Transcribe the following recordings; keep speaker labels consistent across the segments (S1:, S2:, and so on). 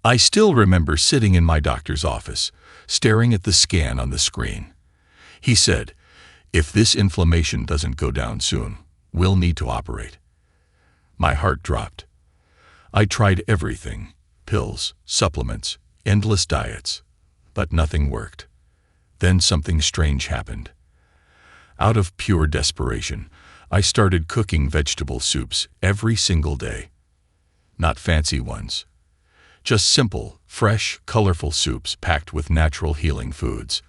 S1: I still remember sitting in my doctor's office, staring at the scan on the screen. He said, "If this inflammation doesn't go down soon, we'll need to operate." My heart dropped. I tried everything: pills, supplements, endless diets, but nothing worked. Then something strange happened. Out of pure desperation, I started cooking vegetable soups every single day. Not fancy ones. Just simple, fresh, colorful soups packed with natural healing foods.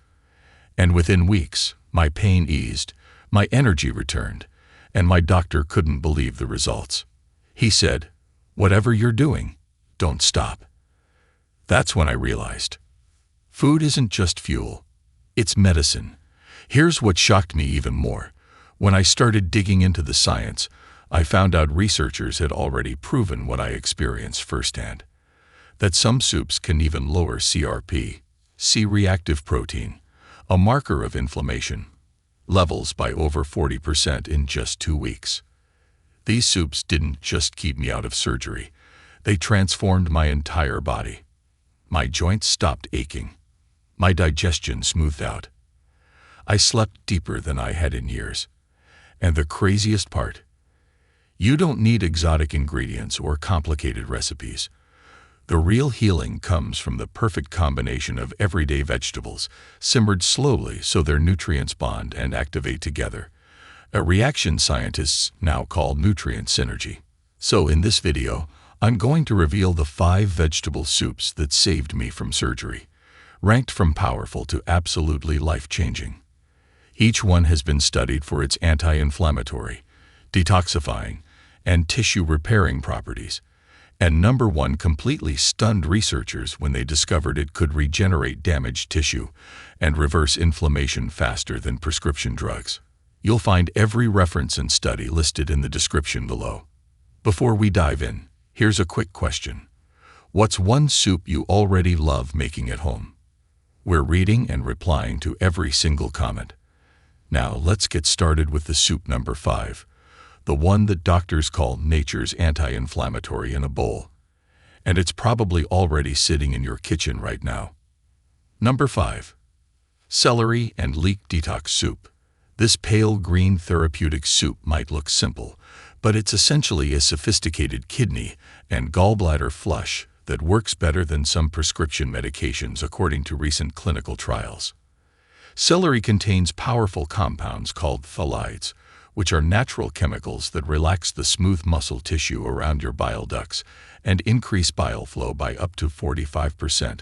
S1: And within weeks, my pain eased, my energy returned, and my doctor couldn't believe the results. He said, "Whatever you're doing, don't stop." That's when I realized, food isn't just fuel, it's medicine. Here's what shocked me even more. When I started digging into the science, I found out researchers had already proven what I experienced firsthand. That some soups can even lower CRP, C-reactive protein, a marker of inflammation, levels by over 40% in just 2 weeks. These soups didn't just keep me out of surgery, they transformed my entire body. My joints stopped aching. My digestion smoothed out. I slept deeper than I had in years. And the craziest part, you don't need exotic ingredients or complicated recipes. The real healing comes from the perfect combination of everyday vegetables, simmered slowly so their nutrients bond and activate together. A reaction scientists now call nutrient synergy. So in this video, I'm going to reveal the 5 vegetable soups that saved me from surgery, ranked from powerful to absolutely life-changing. Each one has been studied for its anti-inflammatory, detoxifying, and tissue-repairing properties. And number 1 completely stunned researchers when they discovered it could regenerate damaged tissue and reverse inflammation faster than prescription drugs. You'll find every reference and study listed in the description below. Before we dive in, here's a quick question. What's one soup you already love making at home? We're reading and replying to every single comment. Now let's get started with the soup number 5. The one that doctors call nature's anti-inflammatory in a bowl. And it's probably already sitting in your kitchen right now. Number 5. Celery and leek detox soup. This pale green therapeutic soup might look simple, but it's essentially a sophisticated kidney and gallbladder flush that works better than some prescription medications according to recent clinical trials. Celery contains powerful compounds called phthalides, which are natural chemicals that relax the smooth muscle tissue around your bile ducts and increase bile flow by up to 45%,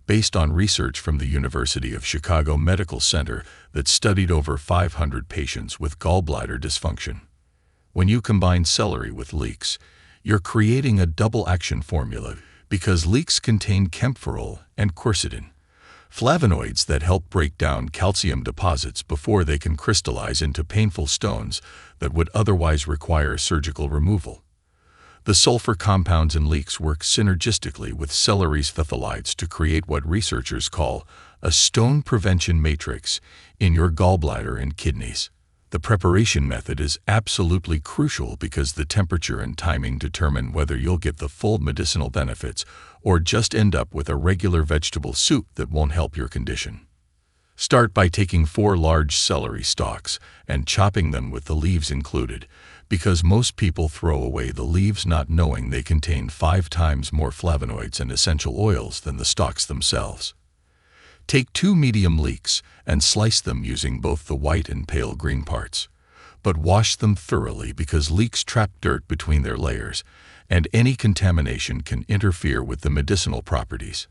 S1: based on research from the University of Chicago Medical Center that studied over 500 patients with gallbladder dysfunction. When you combine celery with leeks, you're creating a double-action formula because leeks contain camphorol and quercetin, flavonoids that help break down calcium deposits before they can crystallize into painful stones that would otherwise require surgical removal. The sulfur compounds in leeks work synergistically with celery's phthalides to create what researchers call a stone prevention matrix in your gallbladder and kidneys. The preparation method is absolutely crucial because the temperature and timing determine whether you'll get the full medicinal benefits or just end up with a regular vegetable soup that won't help your condition. Start by taking 4 large celery stalks and chopping them with the leaves included, because most people throw away the leaves not knowing they contain 5 times more flavonoids and essential oils than the stalks themselves. Take 2 medium leeks and slice them using both the white and pale green parts. But wash them thoroughly because leeks trap dirt between their layers, and any contamination can interfere with the medicinal properties.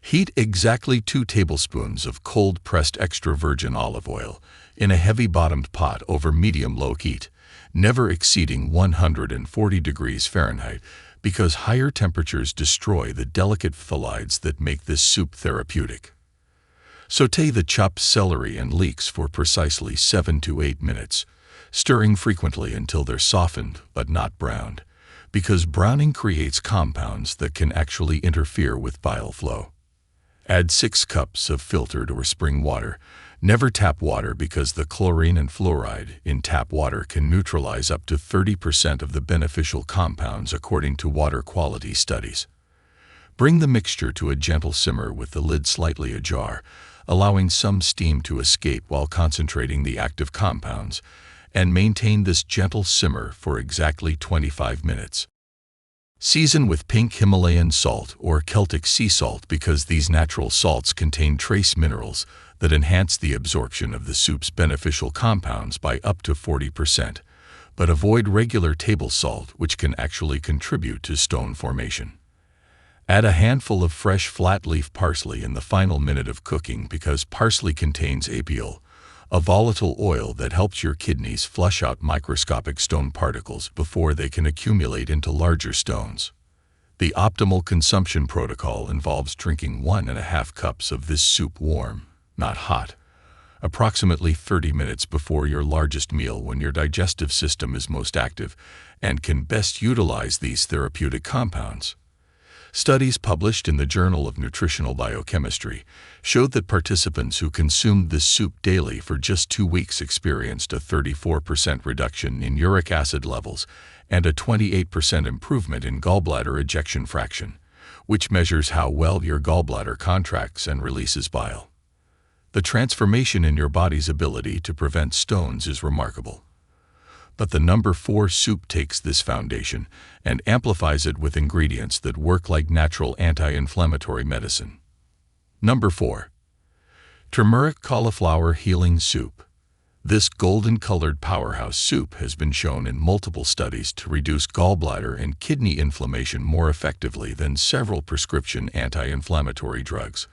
S1: Heat exactly 2 tablespoons of cold-pressed extra virgin olive oil in a heavy-bottomed pot over medium-low heat, never exceeding 140 degrees Fahrenheit, because higher temperatures destroy the delicate phthalides that make this soup therapeutic. Sauté the chopped celery and leeks for precisely 7 to 8 minutes, stirring frequently until they're softened but not browned, because browning creates compounds that can actually interfere with bile flow. Add 6 cups of filtered or spring water. Never tap water because the chlorine and fluoride in tap water can neutralize up to 30% of the beneficial compounds according to water quality studies. Bring the mixture to a gentle simmer with the lid slightly ajar, allowing some steam to escape while concentrating the active compounds, and maintain this gentle simmer for exactly 25 minutes. Season with pink Himalayan salt or Celtic sea salt because these natural salts contain trace minerals that enhance the absorption of the soup's beneficial compounds by up to 40%, but avoid regular table salt, which can actually contribute to stone formation. Add a handful of fresh flat-leaf parsley in the final minute of cooking because parsley contains apiol, a volatile oil that helps your kidneys flush out microscopic stone particles before they can accumulate into larger stones. The optimal consumption protocol involves drinking 1.5 cups of this soup warm, not hot, approximately 30 minutes before your largest meal when your digestive system is most active and can best utilize these therapeutic compounds. Studies published in the Journal of Nutritional Biochemistry showed that participants who consumed this soup daily for just 2 weeks experienced a 34% reduction in uric acid levels and a 28% improvement in gallbladder ejection fraction, which measures how well your gallbladder contracts and releases bile. The transformation in your body's ability to prevent stones is remarkable. But the number 4 soup takes this foundation and amplifies it with ingredients that work like natural anti-inflammatory medicine. Number 4. Turmeric Cauliflower Healing Soup. This golden-colored powerhouse soup has been shown in multiple studies to reduce gallbladder and kidney inflammation more effectively than several prescription anti-inflammatory drugs,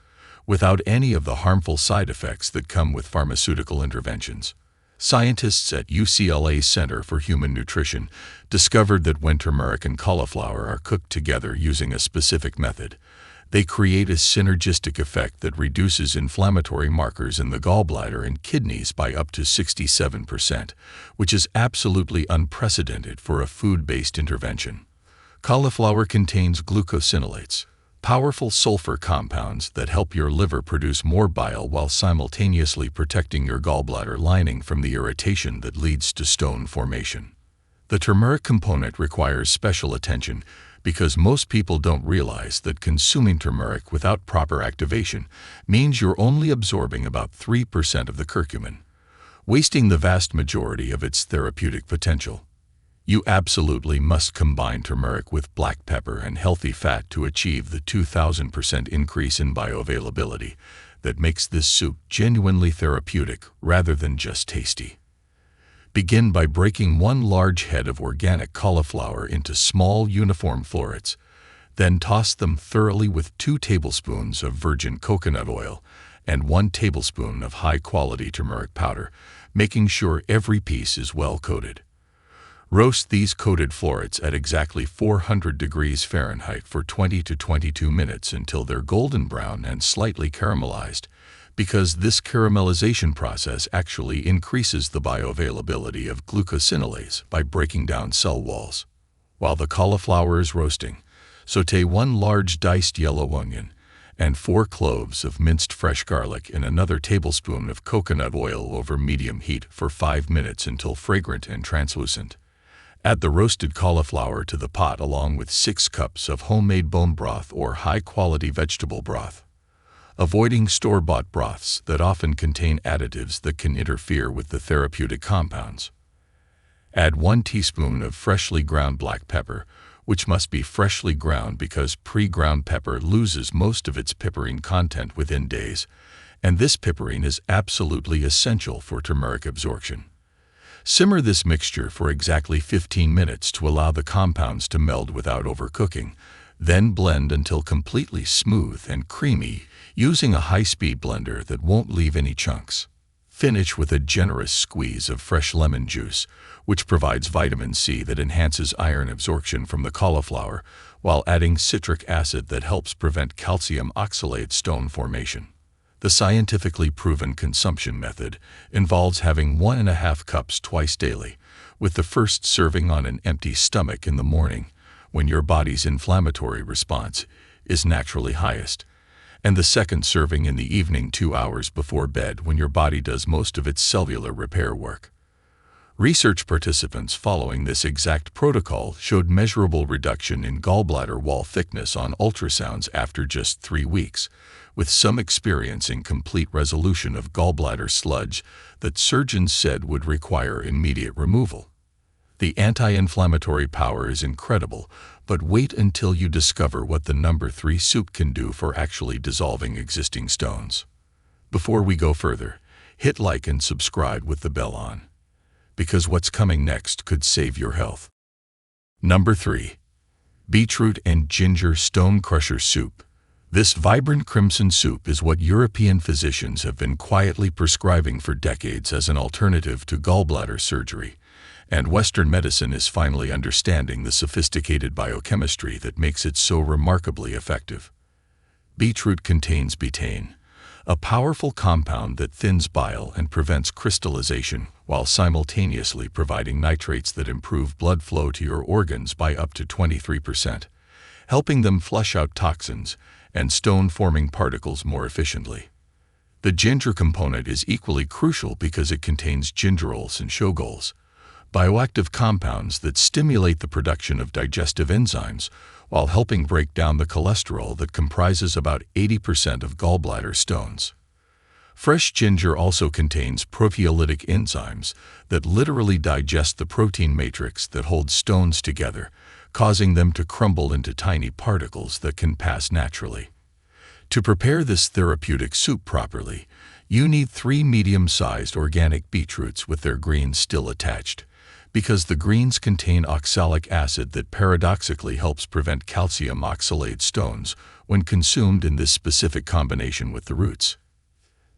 S1: without any of the harmful side effects that come with pharmaceutical interventions. Scientists at UCLA's Center for Human Nutrition discovered that when turmeric and cauliflower are cooked together using a specific method, they create a synergistic effect that reduces inflammatory markers in the gallbladder and kidneys by up to 67%, which is absolutely unprecedented for a food-based intervention. Cauliflower contains glucosinolates, powerful sulfur compounds that help your liver produce more bile while simultaneously protecting your gallbladder lining from the irritation that leads to stone formation. The turmeric component requires special attention because most people don't realize that consuming turmeric without proper activation means you're only absorbing about 3% of the curcumin, wasting the vast majority of its therapeutic potential. You absolutely must combine turmeric with black pepper and healthy fat to achieve the 2,000% increase in bioavailability that makes this soup genuinely therapeutic rather than just tasty. Begin by breaking 1 large head of organic cauliflower into small uniform florets, then toss them thoroughly with 2 tablespoons of virgin coconut oil and 1 tablespoon of high-quality turmeric powder, making sure every piece is well coated. Roast these coated florets at exactly 400 degrees Fahrenheit for 20 to 22 minutes until they're golden brown and slightly caramelized, because this caramelization process actually increases the bioavailability of glucosinolase by breaking down cell walls. While the cauliflower is roasting, sauté 1 large diced yellow onion and 4 cloves of minced fresh garlic in another tablespoon of coconut oil over medium heat for 5 minutes until fragrant and translucent. Add the roasted cauliflower to the pot along with 6 cups of homemade bone broth or high-quality vegetable broth, avoiding store-bought broths that often contain additives that can interfere with the therapeutic compounds. Add 1 teaspoon of freshly ground black pepper, which must be freshly ground because pre-ground pepper loses most of its piperine content within days, and this piperine is absolutely essential for turmeric absorption. Simmer this mixture for exactly 15 minutes to allow the compounds to meld without overcooking, then blend until completely smooth and creamy using a high-speed blender that won't leave any chunks. Finish with a generous squeeze of fresh lemon juice, which provides vitamin C that enhances iron absorption from the cauliflower, while adding citric acid that helps prevent calcium oxalate stone formation. The scientifically proven consumption method involves having 1.5 cups twice daily, with the first serving on an empty stomach in the morning, when your body's inflammatory response is naturally highest, and the second serving in the evening 2 hours before bed when your body does most of its cellular repair work. Research participants following this exact protocol showed measurable reduction in gallbladder wall thickness on ultrasounds after just 3 weeks, with some experiencing complete resolution of gallbladder sludge that surgeons said would require immediate removal. The anti-inflammatory power is incredible, but wait until you discover what the number 3 soup can do for actually dissolving existing stones. Before we go further, hit like and subscribe with the bell on, because what's coming next could save your health. Number 3. Beetroot and Ginger Stone Crusher Soup. This vibrant crimson soup is what European physicians have been quietly prescribing for decades as an alternative to gallbladder surgery, and Western medicine is finally understanding the sophisticated biochemistry that makes it so remarkably effective. Beetroot contains betaine, a powerful compound that thins bile and prevents crystallization, while simultaneously providing nitrates that improve blood flow to your organs by up to 23%, helping them flush out toxins and stone-forming particles more efficiently. The ginger component is equally crucial because it contains gingerols and shogols, bioactive compounds that stimulate the production of digestive enzymes while helping break down the cholesterol that comprises about 80% of gallbladder stones. Fresh ginger also contains proteolytic enzymes that literally digest the protein matrix that holds stones together, causing them to crumble into tiny particles that can pass naturally. To prepare this therapeutic soup properly, you need 3 medium-sized organic beetroots with their greens still attached, because the greens contain oxalic acid that paradoxically helps prevent calcium oxalate stones when consumed in this specific combination with the roots.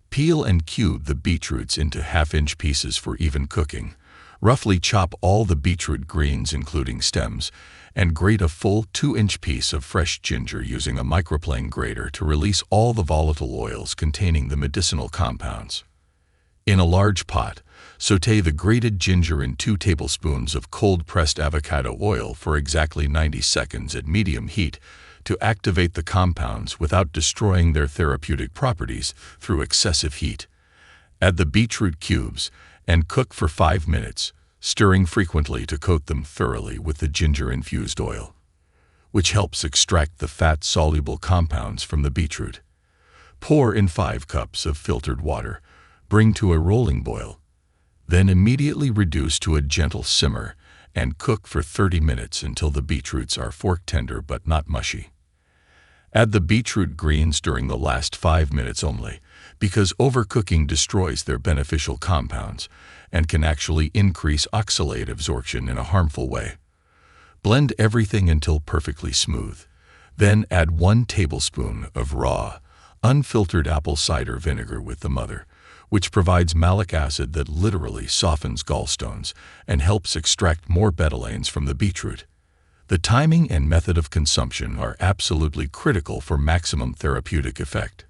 S1: Peel and cube the beetroots into half-inch pieces for even cooking. Roughly chop all the beetroot greens including stems, and grate a full 2-inch piece of fresh ginger using a microplane grater to release all the volatile oils containing the medicinal compounds. In a large pot, sauté the grated ginger in 2 tablespoons of cold-pressed avocado oil for exactly 90 seconds at medium heat to activate the compounds without destroying their therapeutic properties through excessive heat. Add the beetroot cubes and cook for 5 minutes, stirring frequently to coat them thoroughly with the ginger-infused oil, which helps extract the fat-soluble compounds from the beetroot. Pour in 5 cups of filtered water, bring to a rolling boil, then immediately reduce to a gentle simmer and cook for 30 minutes until the beetroots are fork tender but not mushy. Add the beetroot greens during the last 5 minutes only, because overcooking destroys their beneficial compounds and can actually increase oxalate absorption in a harmful way. Blend everything until perfectly smooth. Then add 1 tablespoon of raw, unfiltered apple cider vinegar with the mother, which provides malic acid that literally softens gallstones and helps extract more betalains from the beetroot. The timing and method of consumption are absolutely critical for maximum therapeutic effect.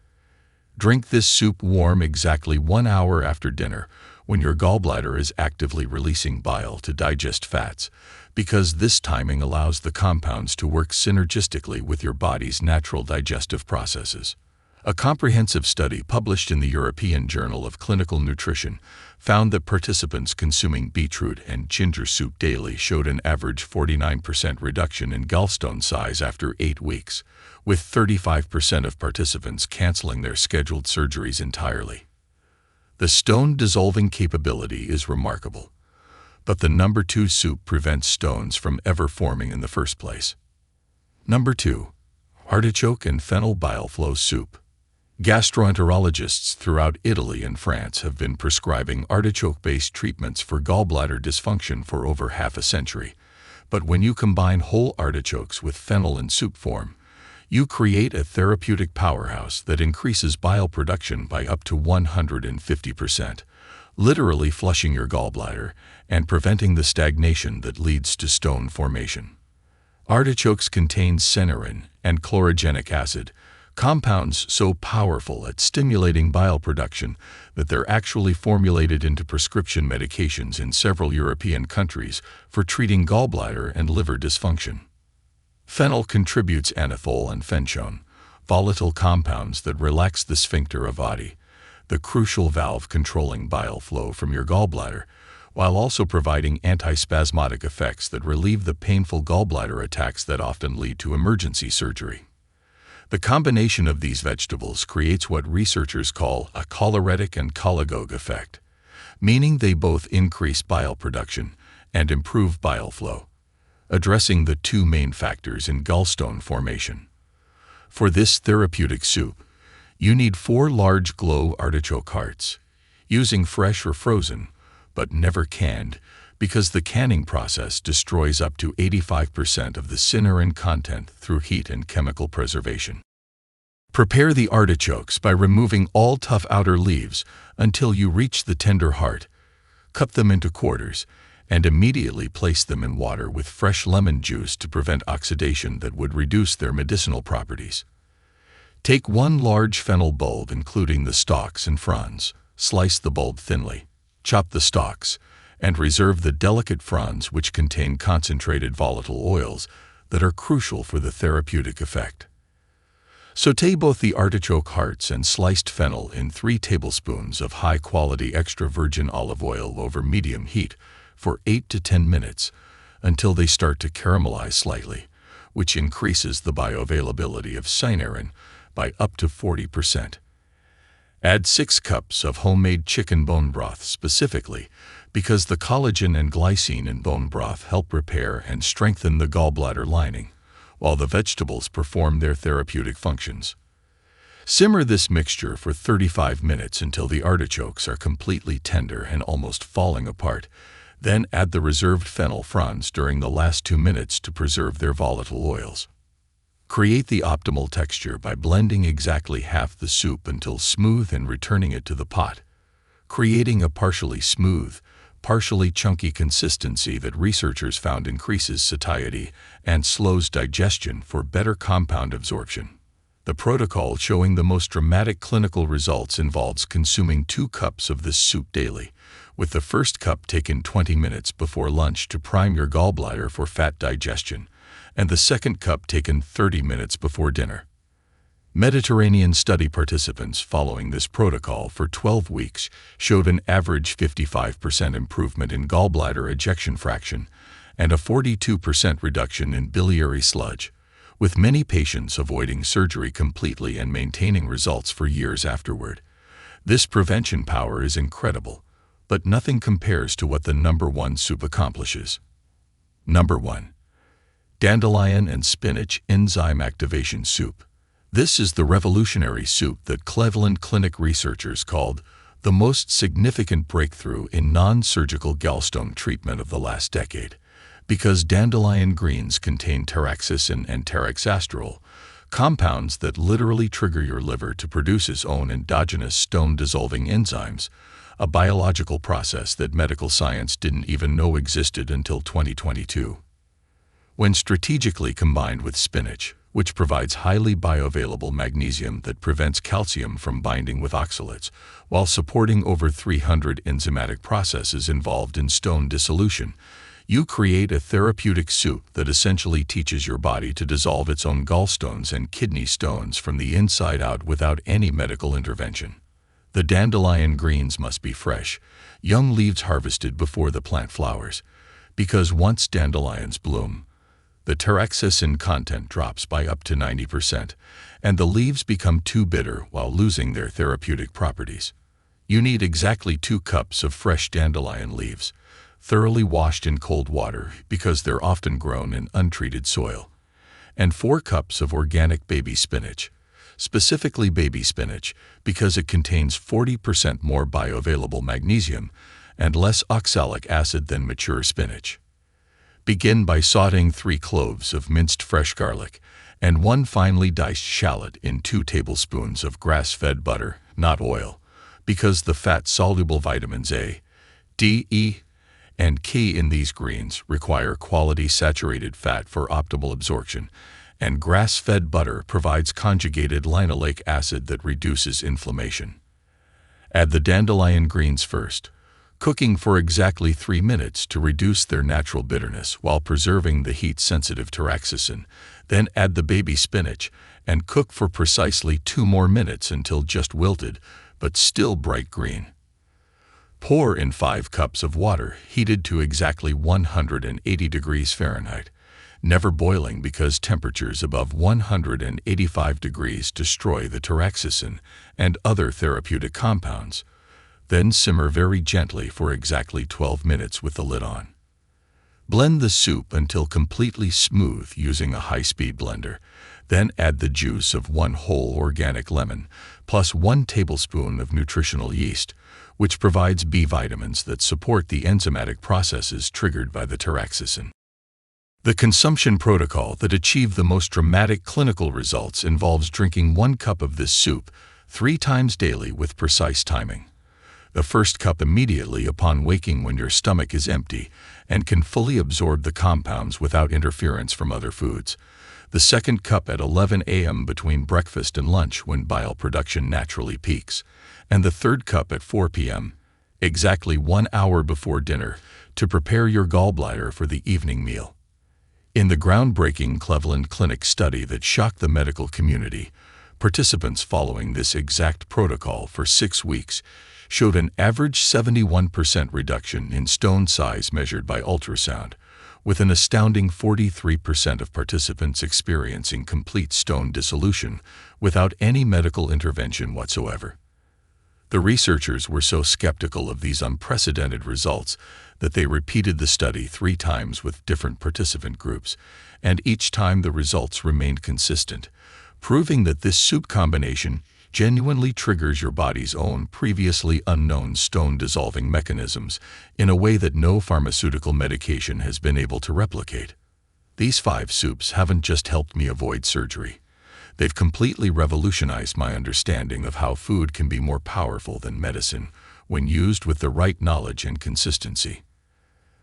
S1: Drink this soup warm exactly 1 hour after dinner when your gallbladder is actively releasing bile to digest fats, because this timing allows the compounds to work synergistically with your body's natural digestive processes. A comprehensive study published in the European Journal of Clinical Nutrition found that participants consuming beetroot and ginger soup daily showed an average 49% reduction in gallstone size after 8 weeks, with 35% of participants canceling their scheduled surgeries entirely. The stone-dissolving capability is remarkable, but the number 2 soup prevents stones from ever forming in the first place. Number 2. Artichoke and Fennel Bile Flow Soup. Gastroenterologists throughout Italy and France have been prescribing artichoke-based treatments for gallbladder dysfunction for over half a century, but when you combine whole artichokes with fennel in soup form, you create a therapeutic powerhouse that increases bile production by up to 150%, literally flushing your gallbladder and preventing the stagnation that leads to stone formation. Artichokes contain senerin and chlorogenic acid, compounds so powerful at stimulating bile production that they're actually formulated into prescription medications in several European countries for treating gallbladder and liver dysfunction. Fennel contributes anethole and fenchone, volatile compounds that relax the sphincter of Oddi, the crucial valve controlling bile flow from your gallbladder, while also providing antispasmodic effects that relieve the painful gallbladder attacks that often lead to emergency surgery. The combination of these vegetables creates what researchers call a choleretic and cholagogue effect, meaning they both increase bile production and improve bile flow, addressing the two main factors in gallstone formation. For this therapeutic soup, you need 4 large glow artichoke hearts, using fresh or frozen, but never canned, because the canning process destroys up to 85% of the cynarin content through heat and chemical preservation. Prepare the artichokes by removing all tough outer leaves until you reach the tender heart. Cut them into quarters and immediately place them in water with fresh lemon juice to prevent oxidation that would reduce their medicinal properties. Take 1 large fennel bulb, including the stalks and fronds. Slice the bulb thinly. Chop the stalks and reserve the delicate fronds, which contain concentrated volatile oils that are crucial for the therapeutic effect. Sauté both the artichoke hearts and sliced fennel in 3 tablespoons of high-quality extra virgin olive oil over medium heat for 8 to 10 minutes until they start to caramelize slightly, which increases the bioavailability of cynarin by up to 40%. Add 6 cups of homemade chicken bone broth specifically because the collagen and glycine in bone broth help repair and strengthen the gallbladder lining, while the vegetables perform their therapeutic functions. Simmer this mixture for 35 minutes until the artichokes are completely tender and almost falling apart. Then add the reserved fennel fronds during the last 2 minutes to preserve their volatile oils. Create the optimal texture by blending exactly half the soup until smooth and returning it to the pot, creating a partially smooth, partially chunky consistency that researchers found increases satiety and slows digestion for better compound absorption. The protocol showing the most dramatic clinical results involves consuming 2 cups of this soup daily, with the first cup taken 20 minutes before lunch to prime your gallbladder for fat digestion, and the second cup taken 30 minutes before dinner. Mediterranean study participants following this protocol for 12 weeks showed an average 55% improvement in gallbladder ejection fraction and a 42% reduction in biliary sludge, with many patients avoiding surgery completely and maintaining results for years afterward. This prevention power is incredible, but nothing compares to what the #1 soup accomplishes. Number 1. Dandelion and Spinach Enzyme Activation Soup. This is the revolutionary soup that Cleveland Clinic researchers called the most significant breakthrough in non-surgical gallstone treatment of the last decade, because dandelion greens contain taraxacin and taraxasterol, compounds that literally trigger your liver to produce its own endogenous stone-dissolving enzymes, a biological process that medical science didn't even know existed until 2022. When strategically combined with spinach, which provides highly bioavailable magnesium that prevents calcium from binding with oxalates, while supporting over 300 enzymatic processes involved in stone dissolution, you create a therapeutic soup that essentially teaches your body to dissolve its own gallstones and kidney stones from the inside out without any medical intervention. The dandelion greens must be fresh, young leaves harvested before the plant flowers, because once dandelions bloom, the taraxacin content drops by up to 90%, and the leaves become too bitter while losing their therapeutic properties. You need exactly 2 cups of fresh dandelion leaves, thoroughly washed in cold water because they're often grown in untreated soil, and 4 cups of organic baby spinach, specifically baby spinach because it contains 40% more bioavailable magnesium and less oxalic acid than mature spinach. Begin by sautéing 3 cloves of minced fresh garlic and 1 finely diced shallot in 2 tablespoons of grass-fed butter, not oil, because the fat-soluble vitamins A, D, E, and K in these greens require quality saturated fat for optimal absorption, and grass-fed butter provides conjugated linoleic acid that reduces inflammation. Add the dandelion greens first, cooking for exactly 3 minutes to reduce their natural bitterness while preserving the heat-sensitive taraxacin. Then add the baby spinach and cook for precisely 2 more minutes until just wilted, but still bright green. Pour in 5 cups of water heated to exactly 180 degrees Fahrenheit, never boiling because temperatures above 185 degrees destroy the taraxacin and other therapeutic compounds. Then simmer very gently for exactly 12 minutes with the lid on. Blend the soup until completely smooth using a high-speed blender. Then add the juice of 1 whole organic lemon, plus 1 tablespoon of nutritional yeast, which provides B vitamins that support the enzymatic processes triggered by the taraxacin. The consumption protocol that achieved the most dramatic clinical results involves drinking 1 cup of this soup 3 times daily with precise timing. The first cup immediately upon waking when your stomach is empty and can fully absorb the compounds without interference from other foods. The second cup at 11 a.m. between breakfast and lunch when bile production naturally peaks. And the third cup at 4 p.m., exactly 1 hour before dinner, to prepare your gallbladder for the evening meal. In the groundbreaking Cleveland Clinic study that shocked the medical community, participants following this exact protocol for 6 weeks showed an average 71% reduction in stone size measured by ultrasound, with an astounding 43% of participants experiencing complete stone dissolution without any medical intervention whatsoever. The researchers were so skeptical of these unprecedented results that they repeated the study 3 times with different participant groups, and each time the results remained consistent, proving that this soup combination genuinely triggers your body's own previously unknown stone-dissolving mechanisms in a way that no pharmaceutical medication has been able to replicate. These 5 soups haven't just helped me avoid surgery. They've completely revolutionized my understanding of how food can be more powerful than medicine when used with the right knowledge and consistency.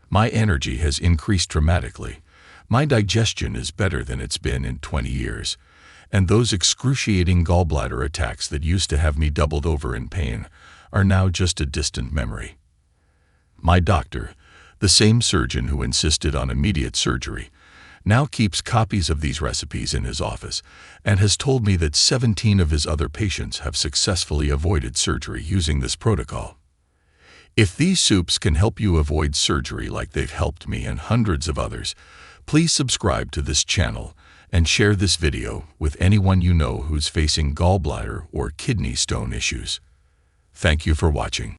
S1: My energy has increased dramatically. My digestion is better than it's been in 20 years. And those excruciating gallbladder attacks that used to have me doubled over in pain are now just a distant memory. My doctor, the same surgeon who insisted on immediate surgery, now keeps copies of these recipes in his office and has told me that 17 of his other patients have successfully avoided surgery using this protocol. If these soups can help you avoid surgery like they've helped me and hundreds of others, please subscribe to this channel and share this video with anyone you know who's facing gallbladder or kidney stone issues. Thank you for watching.